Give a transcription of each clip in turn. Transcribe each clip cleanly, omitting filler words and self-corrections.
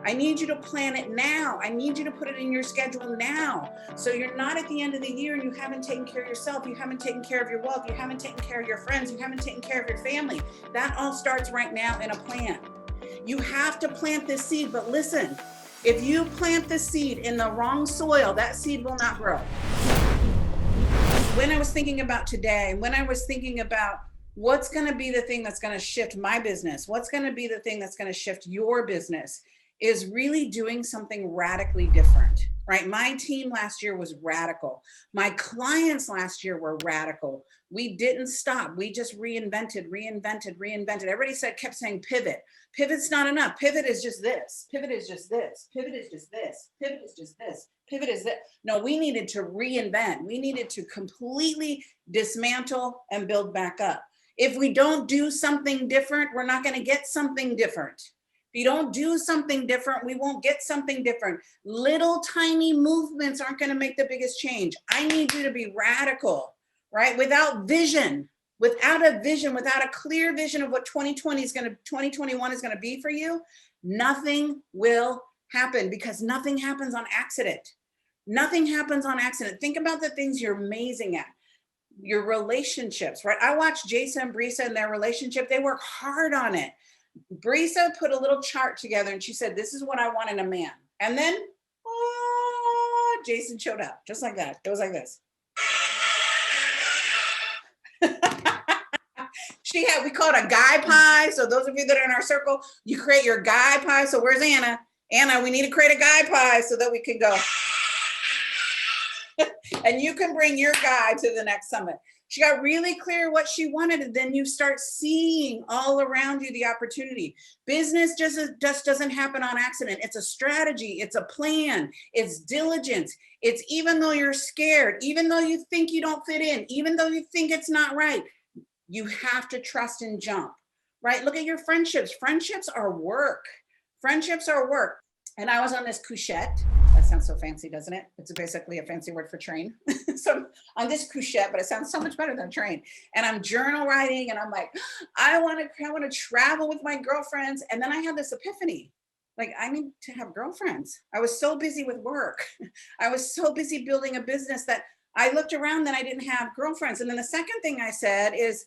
I need you to plan it now. I need you to put it in your schedule now. So you're not at the end of the year and you haven't taken care of yourself. You haven't taken care of your wealth. You haven't taken care of your friends. You haven't taken care of your family. That all starts right now in a plan. You have to plant this seed, but listen, if you plant the seed in the wrong soil, that seed will not grow. When I was thinking about today, when I was thinking about what's going to be the thing that's going to shift my business, what's going to be the thing that's going to shift your business, is really doing something radically different, right? My team last year was radical. My clients last year were radical. We didn't stop. We just reinvented. Everybody kept saying pivot. Pivot's not enough. Pivot is just this. Pivot is just this. Pivot is just this. Pivot is just this. Pivot is that. No, we needed to reinvent. We needed to completely dismantle and build back up. If we don't do something different, we're not going to get something different. If you don't do something different, we won't get something different. Little tiny movements aren't going to make the biggest change. I need you to be radical, right? Without vision, without a clear vision of what 2021 is going to be for you, nothing will happen, because nothing happens on accident. Nothing happens on accident. Think about the things you're amazing at. Your relationships, right? I watched Jason and Brisa and their relationship. They work hard on it. Brisa put a little chart together and she said, this is what I want in a man. And then, Jason showed up just like that. It was like this. We call it a guy pie. So those of you that are in our circle, you create your guy pie. So where's Anna? Anna, we need to create a guy pie so that we can go. And you can bring your guy to the next summit. She got really clear what she wanted, and then you start seeing all around you the opportunity. Business just doesn't happen on accident. It's a strategy, it's a plan, it's diligence. It's even though you're scared, even though you think you don't fit in, even though you think it's not right, you have to trust and jump, right? Look at your friendships. Friendships are work. Friendships are work. And I was on this couchette. That sounds so fancy, doesn't it? It's basically a fancy word for train. So on this couchette, but it sounds so much better than train. And I'm journal writing and I'm like, I want to travel with my girlfriends. And then I had this epiphany. Like, I need to have girlfriends. I was so busy with work. I was so busy building a business that I looked around and I didn't have girlfriends. And then the second thing I said is,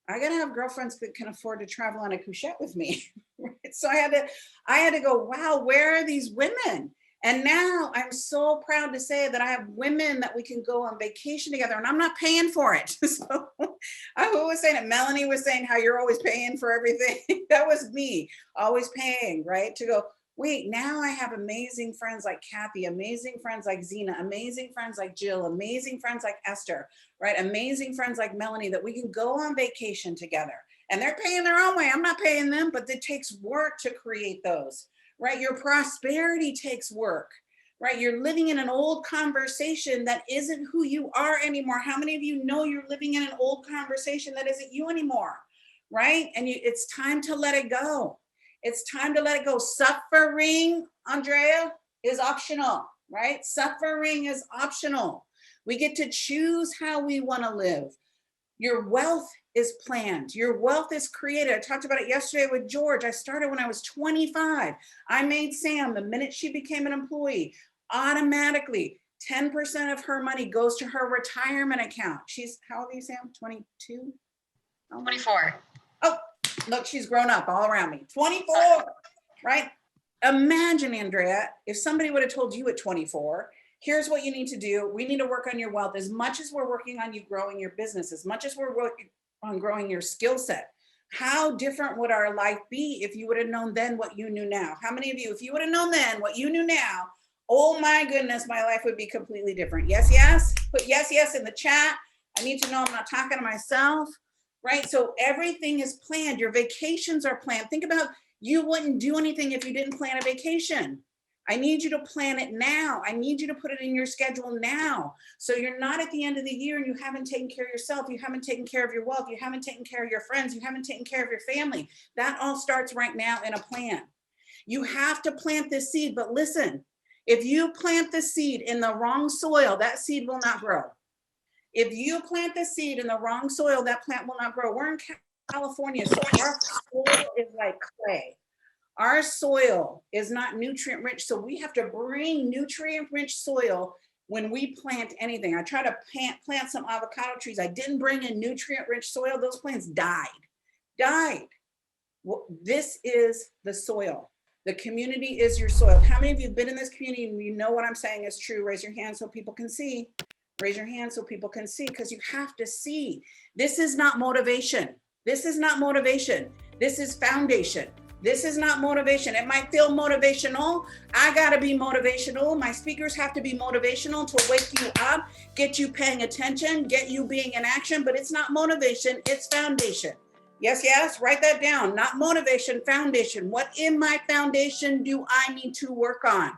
I gotta have girlfriends that can afford to travel on a couchette with me. So I had to go, wow, where are these women? And now I'm so proud to say that I have women that we can go on vacation together, and I'm not paying for it. So I was saying it. Melanie was saying how you're always paying for everything. That was me, always paying, right? To go, wait, now I have amazing friends like Kathy, amazing friends like Zena, amazing friends like Jill, amazing friends like Esther, right? Amazing friends like Melanie that we can go on vacation together. And they're paying their own way. I'm not paying them, but it takes work to create those, right? Your prosperity takes work, right? You're living in an old conversation that isn't who you are anymore. How many of you know you're living in an old conversation that isn't you anymore, right? And it's time to let it go. It's time to let it go. Suffering, Andrea, is optional, right? Suffering is optional. We get to choose how we want to live. Your wealth is planned. Your wealth is created. I talked about it yesterday with George. I started when I was 25. I made Sam, the minute she became an employee, automatically 10% of her money goes to her retirement account. She's, how old are you, Sam? 22? 24. Oh, look, she's grown up all around me. 24, right? Imagine, Andrea, if somebody would have told you at 24, here's what you need to do. We need to work on your wealth as much as we're working on you growing your business, as much as we're working on growing your skill set. How different would our life be if you would have known then what you knew now? How many of you, if you would have known then what you knew now, oh my goodness, my life would be completely different. Yes, yes. Put yes, yes in the chat. I need to know I'm not talking to myself, right? So everything is planned. Your vacations are planned. Think about, you wouldn't do anything if you didn't plan a vacation. I need you to plan it now. I need you to put it in your schedule now. So you're not at the end of the year and you haven't taken care of yourself. You haven't taken care of your wealth. You haven't taken care of your friends. You haven't taken care of your family. That all starts right now in a plan. You have to plant this seed, but listen, if you plant the seed in the wrong soil, that seed will not grow. If you plant the seed in the wrong soil, that plant will not grow. We're in California, so our soil is like clay. Our soil is not nutrient rich, so we have to bring nutrient rich soil when we plant anything. I tried to plant some avocado trees. I didn't bring in nutrient rich soil. Those plants died. Well, this is the soil. The community is your soil. How many of you have been in this community and you know what I'm saying is true? Raise your hand so people can see. Raise your hand so people can see, because you have to see. This is not motivation. This is not motivation. This is foundation. This is not motivation. It might feel motivational. I got to be motivational. My speakers have to be motivational to wake you up, get you paying attention, get you being in action, but it's not motivation, it's foundation. Yes, write that down. Not motivation, foundation. What in my foundation do I need to work on?